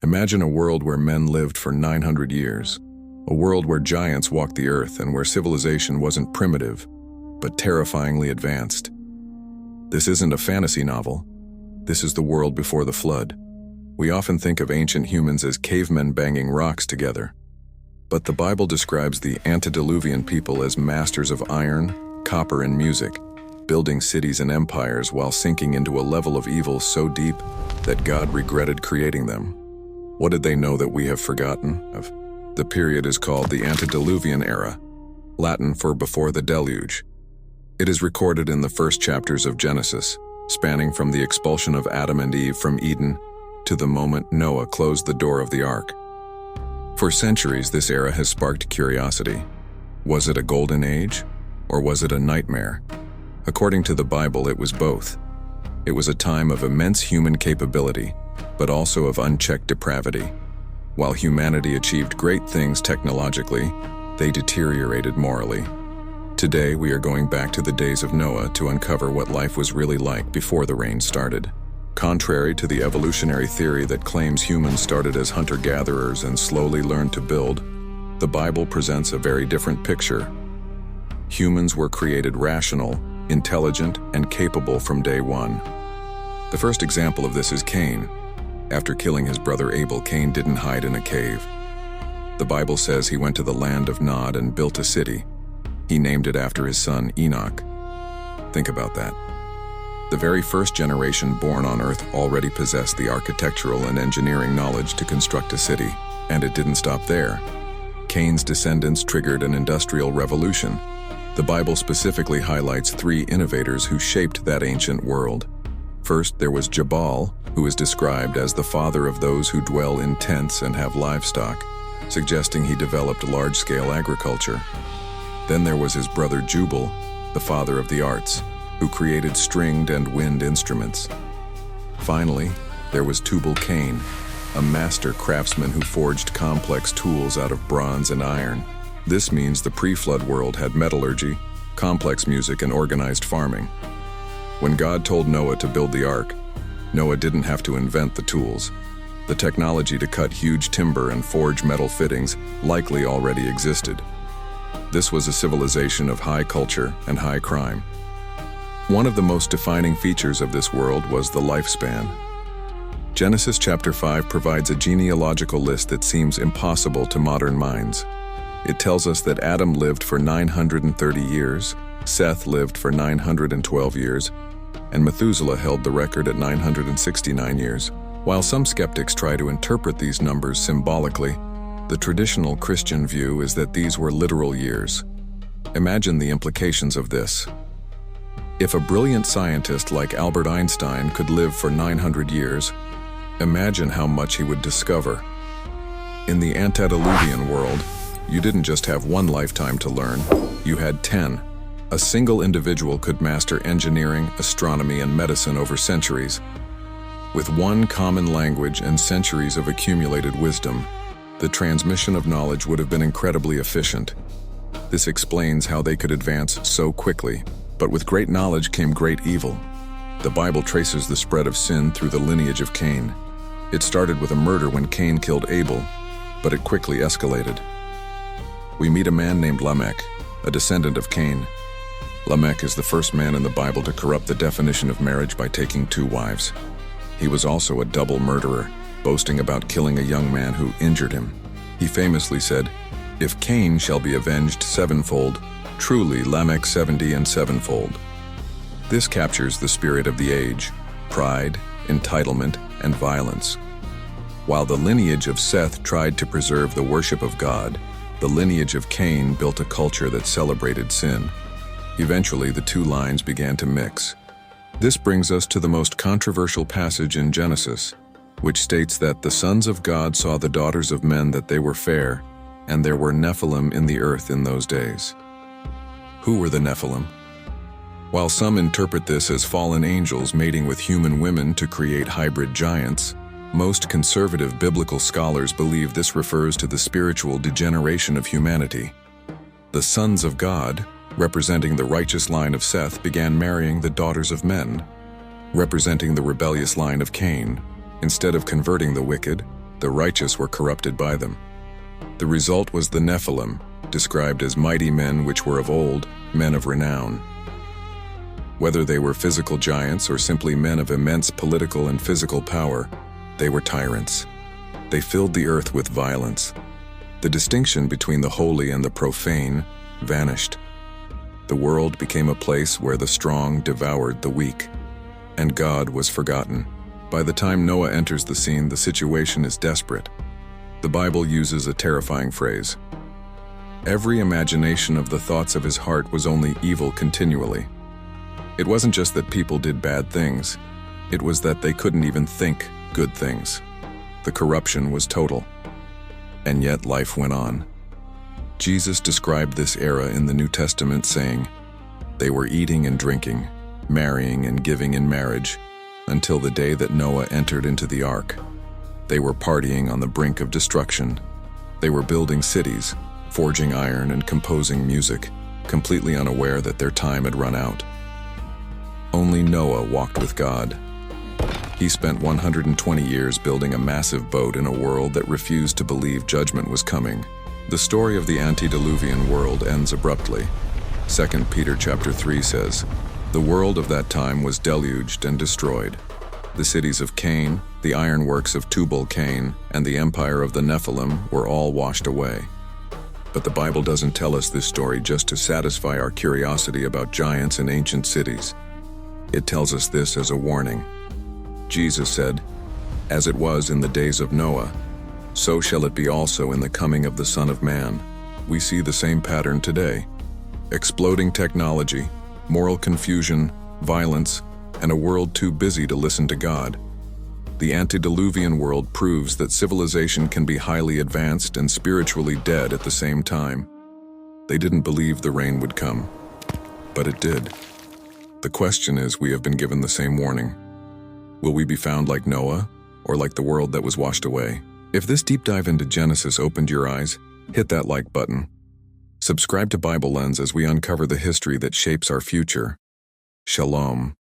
Imagine a world where men lived for 900 years, a world where giants walked the earth and where civilization wasn't primitive, but terrifyingly advanced. This isn't a fantasy novel. This is the world before the flood. We often think of ancient humans as cavemen banging rocks together. But the Bible describes the Antediluvian people as masters of iron, copper, and music, building cities and empires while sinking into a level of evil so deep that God regretted creating them. What did they know that we have forgotten of? The period is called the Antediluvian era, Latin for before the deluge. It is recorded in the first chapters of Genesis, spanning from the expulsion of Adam and Eve from Eden to the moment Noah closed the door of the ark. For centuries, this era has sparked curiosity. Was it a golden age, or was it a nightmare? According to the Bible, it was both. It was a time of immense human capability, but also of unchecked depravity. While humanity achieved great things technologically, they deteriorated morally. Today, we are going back to the days of Noah to uncover what life was really like before the rain started. Contrary to the evolutionary theory that claims humans started as hunter-gatherers and slowly learned to build, the Bible presents a very different picture. Humans were created rational, intelligent, and capable from day one. The first example of this is Cain. After killing his brother Abel, Cain didn't hide in a cave. The Bible says he went to the land of Nod and built a city. He named it after his son Enoch. Think about that. The very first generation born on earth already possessed the architectural and engineering knowledge to construct a city, and it didn't stop there. Cain's descendants triggered an industrial revolution. The Bible specifically highlights three innovators who shaped that ancient world. First, there was Jabal, who is described as the father of those who dwell in tents and have livestock, suggesting he developed large-scale agriculture. Then there was his brother Jubal, the father of the arts, who created stringed and wind instruments. Finally, there was Tubal-Cain, a master craftsman who forged complex tools out of bronze and iron. This means the pre-flood world had metallurgy, complex music, and organized farming. When God told Noah to build the ark, Noah didn't have to invent the tools. The technology to cut huge timber and forge metal fittings likely already existed. This was a civilization of high culture and high crime. One of the most defining features of this world was the lifespan. Genesis chapter 5 provides a genealogical list that seems impossible to modern minds. It tells us that Adam lived for 930 years, Seth lived for 912 years, and Methuselah held the record at 969 years. While some skeptics try to interpret these numbers symbolically, the traditional Christian view is that these were literal years. Imagine the implications of this. If a brilliant scientist like Albert Einstein could live for 900 years, imagine how much he would discover. In the Antediluvian world, you didn't just have one lifetime to learn, you had 10. A single individual could master engineering, astronomy, and medicine over centuries. With one common language and centuries of accumulated wisdom, the transmission of knowledge would have been incredibly efficient. This explains how they could advance so quickly. But with great knowledge came great evil. The Bible traces the spread of sin through the lineage of Cain. It started with a murder when Cain killed Abel, but it quickly escalated. We meet a man named Lamech, a descendant of Cain. Lamech is the first man in the Bible to corrupt the definition of marriage by taking 2 wives. He was also a double murderer, boasting about killing a young man who injured him. He famously said, "If Cain shall be avenged sevenfold, truly Lamech 70 and sevenfold." This captures the spirit of the age: pride, entitlement, and violence. While the lineage of Seth tried to preserve the worship of God, the lineage of Cain built a culture that celebrated sin. Eventually, the two lines began to mix. This brings us to the most controversial passage in Genesis, which states that the sons of God saw the daughters of men that they were fair, and there were Nephilim in the earth in those days. Who were the Nephilim? While some interpret this as fallen angels mating with human women to create hybrid giants, most conservative biblical scholars believe this refers to the spiritual degeneration of humanity. The sons of God, representing the righteous line of Seth, began marrying the daughters of men, representing the rebellious line of Cain. Instead of converting the wicked, The righteous were corrupted by them. The result was the Nephilim, described as mighty men which were of old, men of renown. Whether they were physical giants or simply men of immense political and physical power, they were tyrants. They filled the earth with violence. The distinction between the holy and the profane vanished. The world became a place where the strong devoured the weak, and God was forgotten. By the time Noah enters the scene, the situation is desperate. The Bible uses a terrifying phrase. Every imagination of the thoughts of his heart was only evil continually. It wasn't just that people did bad things, it was that they couldn't even think good things. The corruption was total. And yet life went on. Jesus described this era in the New Testament saying, "They were eating and drinking, marrying and giving in marriage, until the day that Noah entered into the ark. They were partying on the brink of destruction. They were building cities, forging iron and composing music, completely unaware that their time had run out." Only Noah walked with God. He spent 120 years building a massive boat in a world that refused to believe judgment was coming. The story of the antediluvian world ends abruptly. 2 Peter chapter 3 says, "The world of that time was deluged and destroyed. The cities of Cain, the ironworks of Tubal-Cain, and the empire of the Nephilim were all washed away." But the Bible doesn't tell us this story just to satisfy our curiosity about giants and ancient cities. It tells us this as a warning. Jesus said, "As it was in the days of Noah, so shall it be also in the coming of the Son of Man." We see the same pattern today. Exploding technology, moral confusion, violence, and a world too busy to listen to God. The antediluvian world proves that civilization can be highly advanced and spiritually dead at the same time. They didn't believe the rain would come, but it did. The question is, we have been given the same warning. Will we be found like Noah, or like the world that was washed away? If this deep dive into Genesis opened your eyes, hit that like button. Subscribe to Bible Lens as we uncover the history that shapes our future. Shalom.